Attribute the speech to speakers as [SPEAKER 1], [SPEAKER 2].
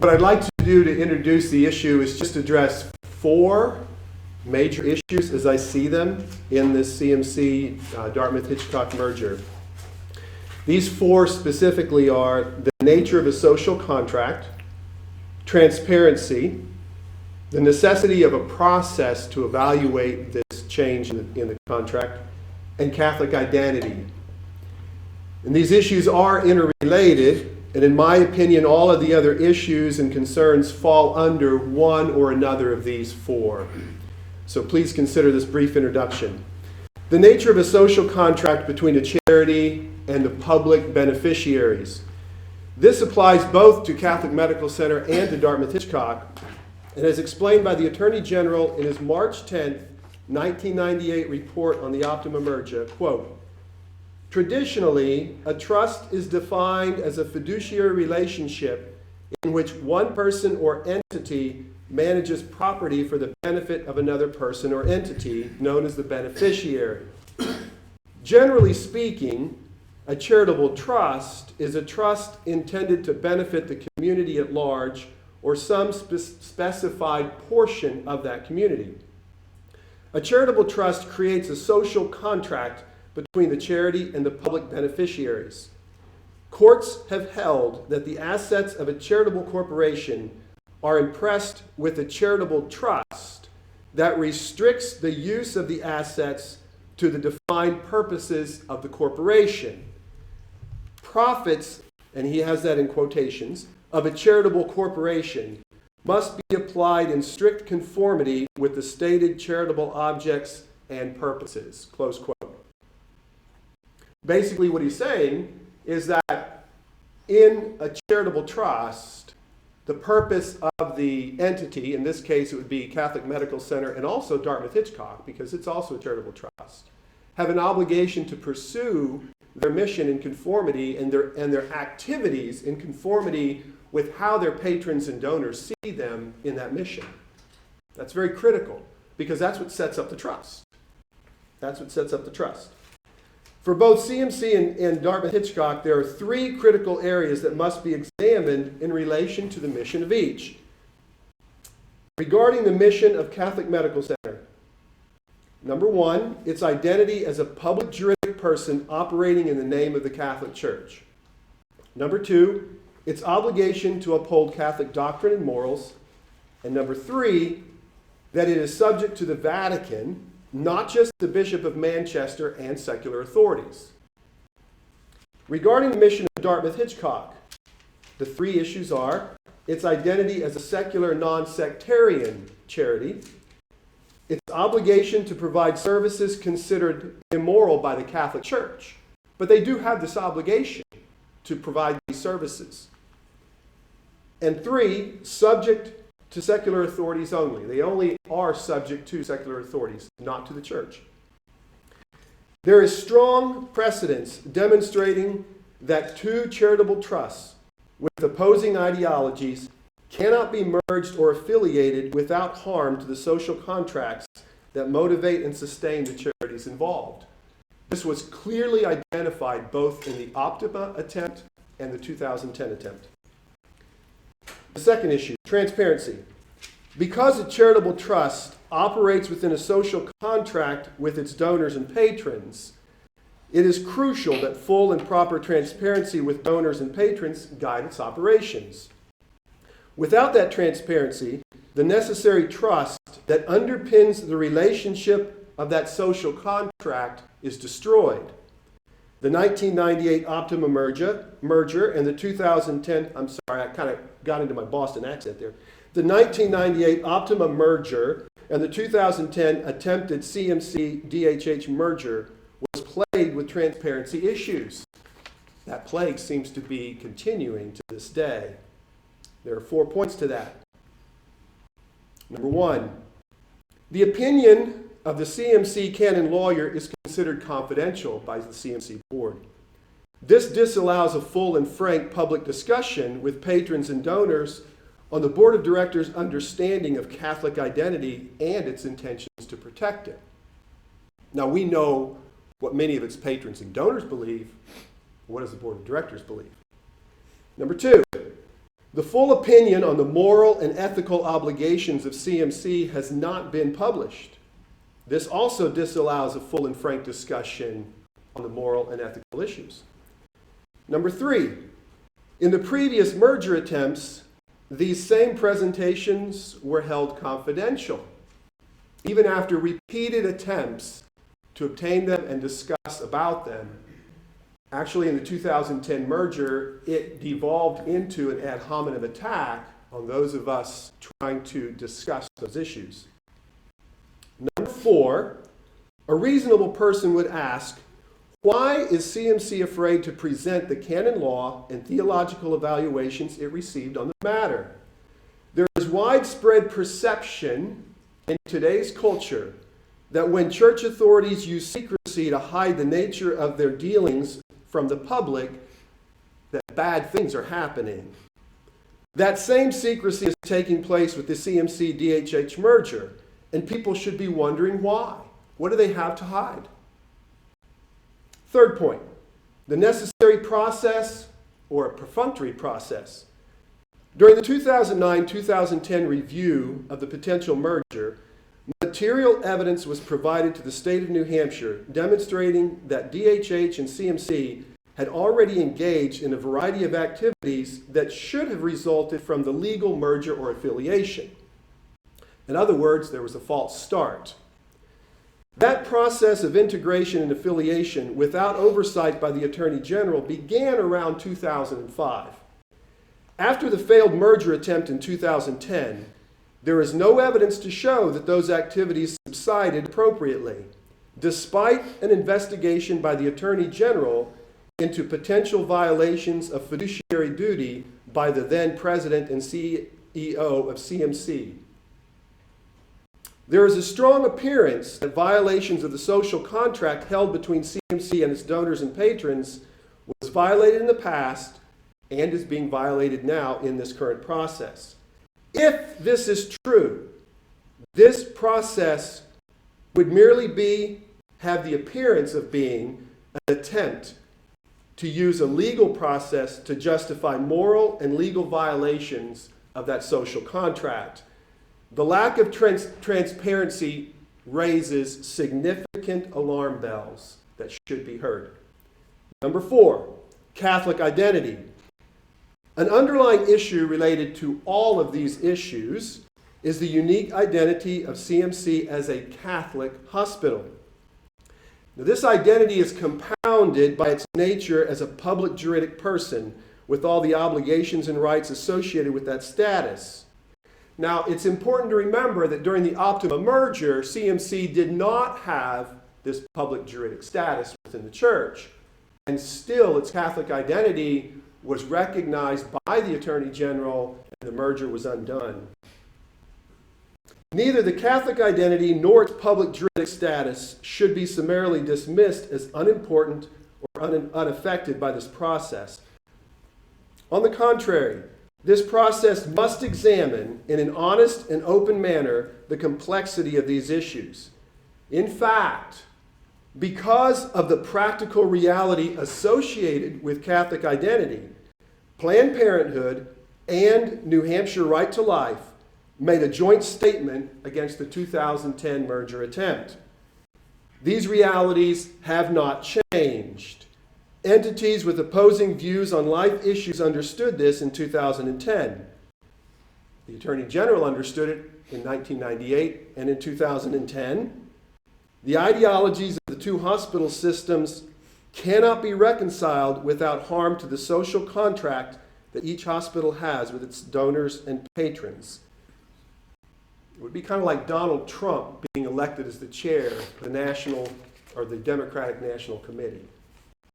[SPEAKER 1] What I'd like to do to introduce the issue is just address four major issues as I see them in this CMC Dartmouth Hitchcock merger. These four specifically are the nature of a social contract, transparency, the necessity of a process to evaluate this change in the contract, and Catholic identity. And these issues are interrelated, and in my opinion, all of the other issues and concerns fall under one or another of these four. So please consider this brief introduction. The nature of a social contract between a charity and the public beneficiaries. This applies both to Catholic Medical Center and to Dartmouth Hitchcock, and as explained by the Attorney General in his March 10, 1998 report on the Optima Merger, quote, "Traditionally, a trust is defined as a fiduciary relationship in which one person or entity manages property for the benefit of another person or entity, known as the beneficiary. Generally speaking, a charitable trust is a trust intended to benefit the community at large or some specified portion of that community. A charitable trust creates a social contract between the charity and the public beneficiaries. Courts have held that the assets of a charitable corporation are impressed with a charitable trust that restricts the use of the assets to the defined purposes of the corporation. Profits, and he has that in quotations, of a charitable corporation must be applied in strict conformity with the stated charitable objects and purposes," close quote. Basically what he's saying is that in a charitable trust, the purpose of the entity, in this case it would be Catholic Medical Center and also Dartmouth Hitchcock, because it's also a charitable trust, have an obligation to pursue their mission in conformity and their activities in conformity with how their patrons and donors see them in that mission. That's very critical, because that's what sets up the trust. That's what sets up the trust. For both CMC and Dartmouth Hitchcock, there are three critical areas that must be examined in relation to the mission of each. Regarding the mission of Catholic Medical Center, number one, its identity as a public juridic person operating in the name of the Catholic Church. Number two, its obligation to uphold Catholic doctrine and morals. And number three, that it is subject to the Vatican, not just the Bishop of Manchester and secular authorities. Regarding the mission of Dartmouth Hitchcock, the three issues are its identity as a secular non-sectarian charity, its obligation to provide services considered immoral by the Catholic Church, but they do have this obligation to provide these services. And three, subject to secular authorities only. They only are subject to secular authorities, not to the church. There is strong precedence demonstrating that two charitable trusts with opposing ideologies cannot be merged or affiliated without harm to the social contracts that motivate and sustain the charities involved. This was clearly identified both in the Optima attempt and the 2010 attempt. The second issue, transparency. Because a charitable trust operates within a social contract with its donors and patrons, it is crucial that full and proper transparency with donors and patrons guide its operations. Without that transparency, the necessary trust that underpins the relationship of that social contract is destroyed. The 1998 Optima merger and the 2010, I'm sorry, I kind of got into my Boston accent there. The 1998 Optima merger and the 2010 attempted CMC-DHH merger was plagued with transparency issues. That plague seems to be continuing to this day. There are 4 points to that. Number one, the opinion of the CMC canon lawyer is considered confidential by the CMC board. This disallows a full and frank public discussion with patrons and donors on the board of directors' understanding of Catholic identity and its intentions to protect it. Now we know what many of its patrons and donors believe. What does the board of directors believe? Number two, The full opinion on the moral and ethical obligations of CMC has not been published. This also disallows a full and frank discussion on the moral and ethical issues. Number 3, in the previous merger attempts, these same presentations were held confidential, even after repeated attempts to obtain them and discuss about them. Actually, in the 2010 merger, it devolved into an ad hominem attack on those of us trying to discuss those issues. Number 4, a reasonable person would ask, why is CMC afraid to present the canon law and theological evaluations it received on the matter? There is widespread perception in today's culture that when church authorities use secrecy to hide the nature of their dealings from the public, that bad things are happening. That same secrecy is taking place with the CMC-DHH merger, and people should be wondering why. What do they have to hide? Third point, the necessary process or a perfunctory process. During the 2009-2010 review of the potential merger, material evidence was provided to the state of New Hampshire demonstrating that DHH and CMC had already engaged in a variety of activities that should have resulted from the legal merger or affiliation. In other words, there was a false start. That process of integration and affiliation without oversight by the Attorney General began around 2005. After the failed merger attempt in 2010, there is no evidence to show that those activities subsided appropriately, despite an investigation by the Attorney General into potential violations of fiduciary duty by the then President and CEO of CMC. There is a strong appearance that violations of the social contract held between CMC and its donors and patrons was violated in the past and is being violated now in this current process. If this is true, this process would merely have the appearance of being an attempt to use a legal process to justify moral and legal violations of that social contract. The lack of transparency raises significant alarm bells that should be heard. Number 4, Catholic identity. An underlying issue related to all of these issues is the unique identity of CMC as a Catholic hospital. Now, this identity is compounded by its nature as a public juridic person with all the obligations and rights associated with that status. Now, it's important to remember that during the Optima merger, CMC did not have this public juridic status within the church, and still its Catholic identity was recognized by the Attorney General and the merger was undone. Neither the Catholic identity nor its public juridic status should be summarily dismissed as unimportant or unaffected by this process. On the contrary, this process must examine in an honest and open manner the complexity of these issues. In fact, because of the practical reality associated with Catholic identity, Planned Parenthood and New Hampshire Right to Life made a joint statement against the 2010 merger attempt. These realities have not changed. Entities with opposing views on life issues understood this in 2010. The Attorney General understood it in 1998 and in 2010. The ideologies of the two hospital systems cannot be reconciled without harm to the social contract that each hospital has with its donors and patrons. It would be kind of like Donald Trump being elected as the chair of the Democratic National Committee.